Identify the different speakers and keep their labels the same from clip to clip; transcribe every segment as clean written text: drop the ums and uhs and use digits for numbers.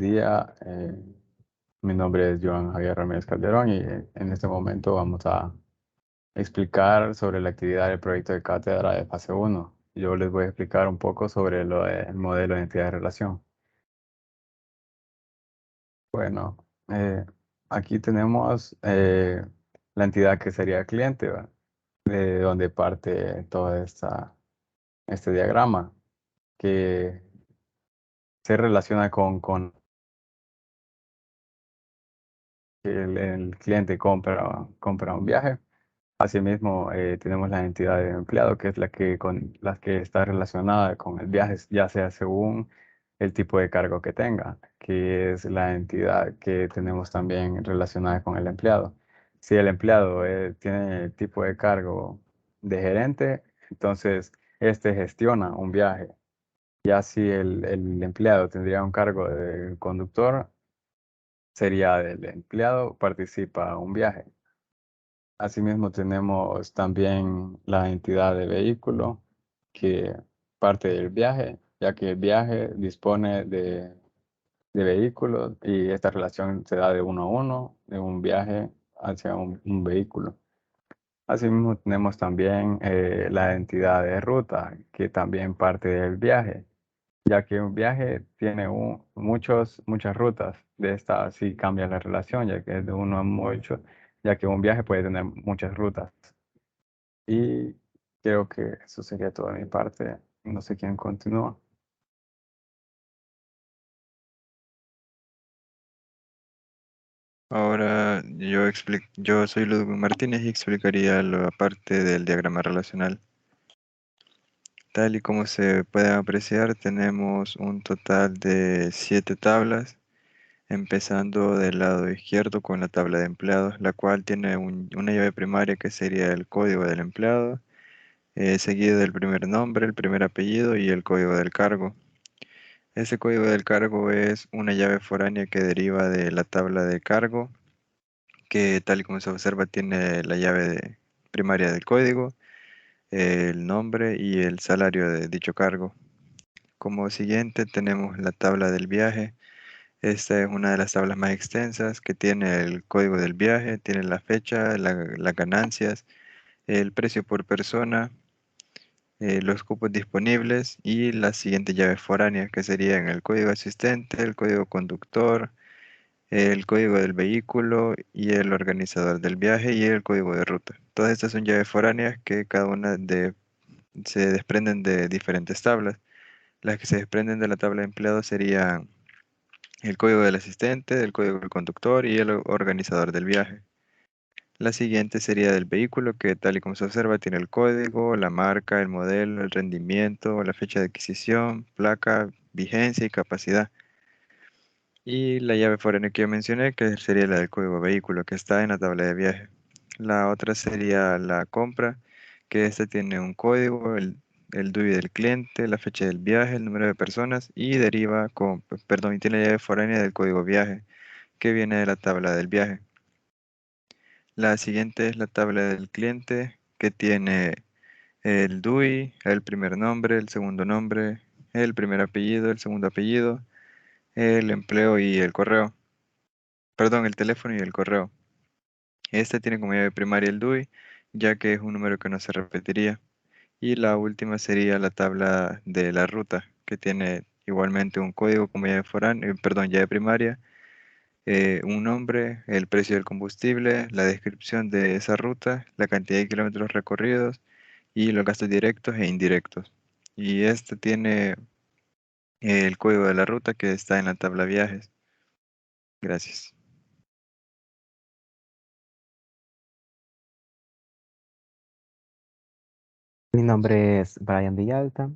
Speaker 1: Día. Mi nombre es Joan Javier Ramírez Calderón y en este momento vamos a explicar sobre la actividad del proyecto de cátedra de fase 1. Yo les voy a explicar un poco sobre el modelo de entidad de relación. Bueno, aquí tenemos la entidad que sería el cliente, ¿verdad? De donde parte todo este diagrama que se relaciona con que el cliente compra un viaje. Asimismo, tenemos la entidad de empleado, que es la que está relacionada con el viaje, ya sea según el tipo de cargo que tenga, que es la entidad que tenemos también relacionada con el empleado. Si el empleado tiene el tipo de cargo de gerente, entonces este gestiona un viaje. Ya si el empleado tendría un cargo de conductor, sería del empleado, participa un viaje. Asimismo, tenemos también la entidad de vehículo, que parte del viaje, ya que el viaje dispone de vehículos y esta relación se da de uno a uno, de un viaje hacia un vehículo. Asimismo, tenemos también la entidad de ruta, que también parte del viaje, ya que un viaje tiene muchas rutas. De esta sí cambia la relación, ya que es de uno a mucho, ya que un viaje puede tener muchas rutas. Y creo que eso sería toda mi parte. No sé quién continúa.
Speaker 2: Ahora yo soy Ludwig Martínez y explicaría la parte del diagrama relacional. Tal y como se puede apreciar, tenemos un total de 7 tablas, empezando del lado izquierdo con la tabla de empleados, la cual tiene una llave primaria que sería el código del empleado, seguido del primer nombre, el primer apellido y el código del cargo. Ese código del cargo es una llave foránea que deriva de la tabla de cargo, que tal y como se observa tiene la primaria del código, el nombre y el salario de dicho cargo. Como siguiente tenemos la tabla del viaje. Esta es una de las tablas más extensas que tiene el código del viaje, tiene la fecha, las ganancias, el precio por persona, los cupos disponibles y las siguientes llaves foráneas que serían el código asistente, el código conductor, el código del vehículo y el organizador del viaje y el código de ruta. Todas estas son llaves foráneas que se desprenden de diferentes tablas. Las que se desprenden de la tabla de empleados serían el código del asistente, el código del conductor y el organizador del viaje. La siguiente sería del vehículo, que tal y como se observa tiene el código, la marca, el modelo, el rendimiento, la fecha de adquisición, placa, vigencia y capacidad. Y la llave foránea que yo mencioné, que sería la del código vehículo, que está en la tabla de viaje. La otra sería la compra, que esta tiene un código, el DUI del cliente, la fecha del viaje, el número de personas y y tiene la llave foránea del código viaje, que viene de la tabla del viaje. La siguiente es la tabla del cliente, que tiene el DUI, el primer nombre, el segundo nombre, el primer apellido, el segundo apellido, el empleo y el correo. Perdón, el teléfono y el correo. Este tiene como llave primaria el DUI, ya que es un número que no se repetiría. Y la última sería la tabla de la ruta, que tiene igualmente un código como llave primaria, un nombre, el precio del combustible, la descripción de esa ruta, la cantidad de kilómetros recorridos y los gastos directos e indirectos. Y este tiene el código de la ruta que está en la tabla viajes. Gracias.
Speaker 3: Mi nombre es Brian Villalta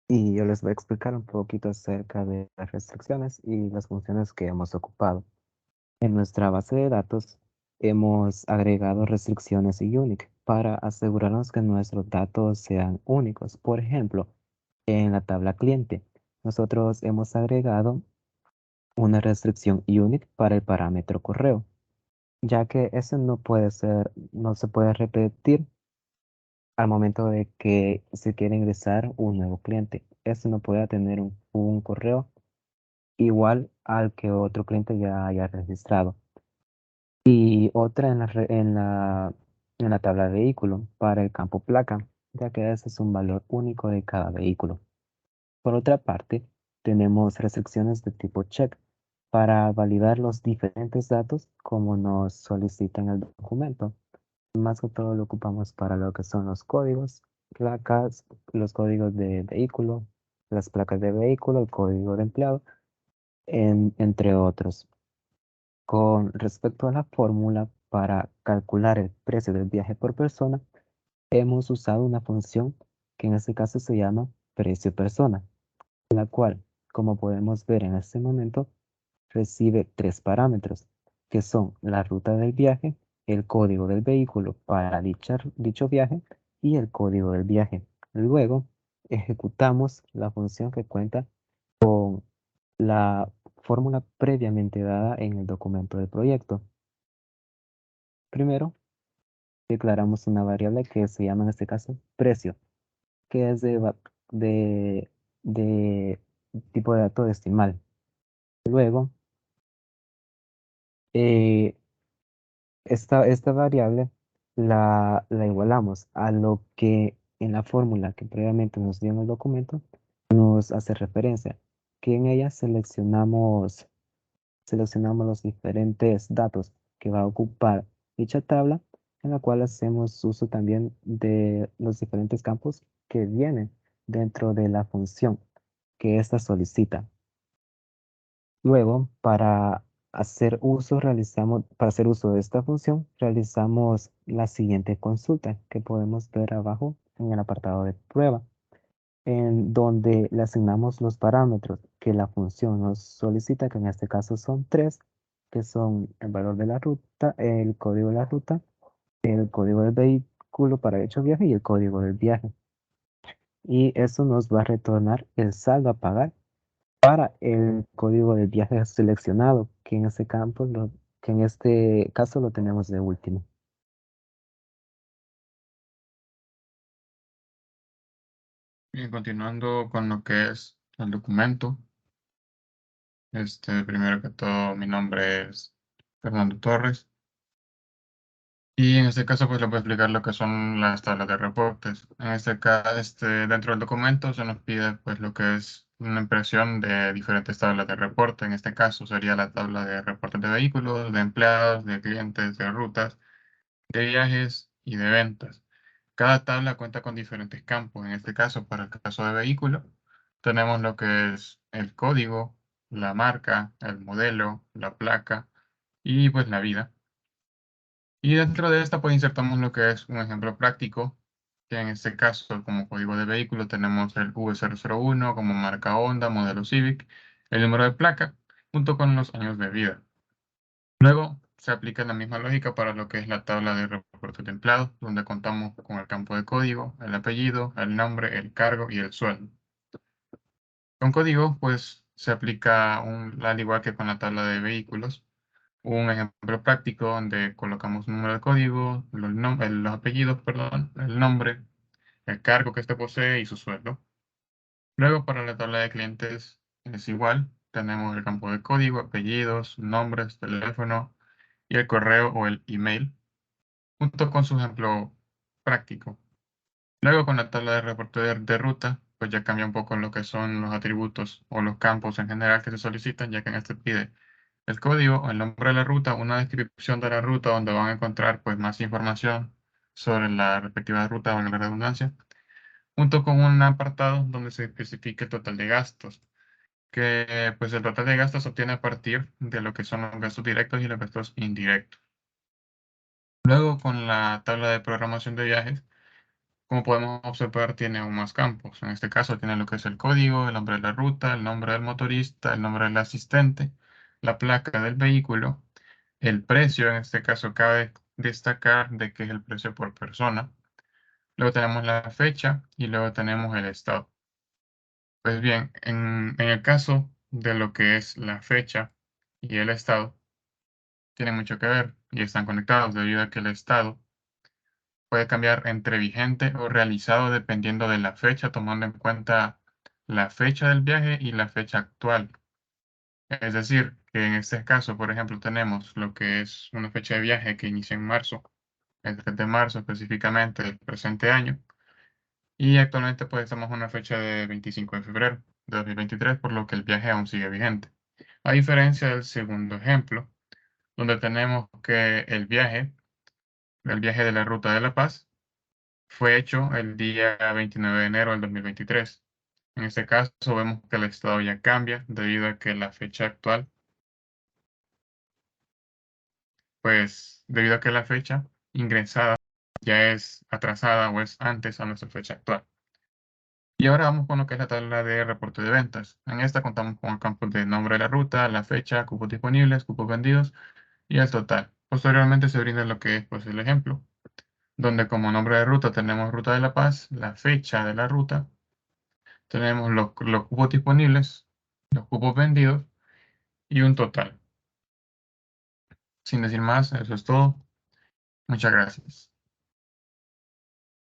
Speaker 3: y yo les voy a explicar un poquito acerca de las restricciones y las funciones que hemos ocupado. En nuestra base de datos hemos agregado restricciones y unique para asegurarnos que nuestros datos sean únicos. Por ejemplo, en la tabla cliente, nosotros hemos agregado una restricción unique para el parámetro correo, ya que ese no se puede repetir al momento de que se quiere ingresar un nuevo cliente. Este no puede tener un correo igual al que otro cliente ya haya registrado. Y otra en la tabla de vehículo para el campo placa, ya que ese es un valor único de cada vehículo. Por otra parte, tenemos restricciones de tipo check para validar los diferentes datos como nos solicitan el documento. Más que todo lo ocupamos para lo que son los códigos, placas, los códigos de vehículo, las placas de vehículo, el código de empleado, entre otros. Con respecto a la fórmula para calcular el precio del viaje por persona, hemos usado una función que en este caso se llama precio persona, la cual, como podemos ver en este momento, recibe tres parámetros, que son la ruta del viaje, el código del vehículo para dicho viaje y el código del viaje. Luego, ejecutamos la función que cuenta la fórmula previamente dada en el documento del proyecto. Primero, declaramos una variable que se llama en este caso precio, que es de, de tipo de dato decimal. Luego, eh, esta variable la igualamos a lo que en la fórmula que previamente nos dio en el documento nos hace referencia, que en ella seleccionamos los diferentes datos que va a ocupar dicha tabla, en la cual hacemos uso también de los diferentes campos que vienen dentro de la función que ésta solicita. Luego, para hacer uso de esta función, realizamos la siguiente consulta que podemos ver abajo en el apartado de prueba, en donde le asignamos los parámetros que la función nos solicita, que en este caso son tres, que son el valor de la ruta, el código de la ruta, el código del vehículo para dicho viaje y el código del viaje. Y eso nos va a retornar el saldo a pagar para el código del viaje seleccionado, que en este campo, que en este caso lo tenemos de último.
Speaker 4: Bien, continuando con lo que es el documento. Primero que todo, mi nombre es Fernando Torres. Y en este caso, pues le voy a explicar lo que son las tablas de reportes. En este caso, dentro del documento se nos pide pues lo que es una impresión de diferentes tablas de reporte. En este caso sería la tabla de reportes de vehículos, de empleados, de clientes, de rutas, de viajes y de ventas. Cada tabla cuenta con diferentes campos. En este caso, para el caso de vehículo, tenemos lo que es el código, la marca, el modelo, la placa y pues la vida. Y dentro de esta pues insertamos lo que es un ejemplo práctico, que en este caso como código de vehículo tenemos el V001 como marca Honda, modelo Civic, el número de placa, junto con los años de vida. Luego se aplica la misma lógica para lo que es la tabla de reportes de empleados, donde contamos con el campo de código, el apellido, el nombre, el cargo y el sueldo. Con código pues se aplica al igual que con la tabla de vehículos, un ejemplo práctico donde colocamos un número de código, los apellidos, perdón, el nombre, el cargo que éste posee y su sueldo. Luego, para la tabla de clientes es igual. Tenemos el campo de código, apellidos, nombres, teléfono y el correo o el email, junto con su ejemplo práctico. Luego, con la tabla de reporte de ruta, pues ya cambia un poco lo que son los atributos o los campos en general que se solicitan, ya que en este pide el código, el nombre de la ruta, una descripción de la ruta donde van a encontrar pues más información sobre la respectiva ruta, o la redundancia, junto con un apartado donde se especifica el total de gastos, que pues el total de gastos se obtiene a partir de lo que son los gastos directos y los gastos indirectos. Luego, con la tabla de programación de viajes, como podemos observar, tiene aún más campos. En este caso tiene lo que es el código, el nombre de la ruta, el nombre del motorista, el nombre del asistente, la placa del vehículo, el precio, en este caso cabe destacar de que es el precio por persona. Luego tenemos la fecha y luego tenemos el estado. Pues bien, en el caso de lo que es la fecha y el estado, tienen mucho que ver y están conectados debido a que el estado puede cambiar entre vigente o realizado dependiendo de la fecha, tomando en cuenta la fecha del viaje y la fecha actual. Es decir, que en este caso, por ejemplo, tenemos lo que es una fecha de viaje que inicia en marzo, el 3 de marzo específicamente del presente año, y actualmente pues estamos en una fecha de 25 de febrero de 2023, por lo que el viaje aún sigue vigente. A diferencia del segundo ejemplo, donde tenemos que el viaje de la Ruta de la Paz, fue hecho el día 29 de enero del 2023. En este caso vemos que el estado ya cambia debido a que la fecha actual, pues debido a que la fecha ingresada ya es atrasada o es antes a nuestra fecha actual. Y ahora vamos con lo que es la tabla de reporte de ventas. En esta contamos con el campo de nombre de la ruta, la fecha, cupos disponibles, cupos vendidos y el total. Posteriormente se brinda lo que es pues, el ejemplo, donde como nombre de ruta tenemos Ruta de La Paz, la fecha de la ruta, tenemos los cupos disponibles, los cupos vendidos y un total. Sin decir más, eso es todo. Muchas gracias.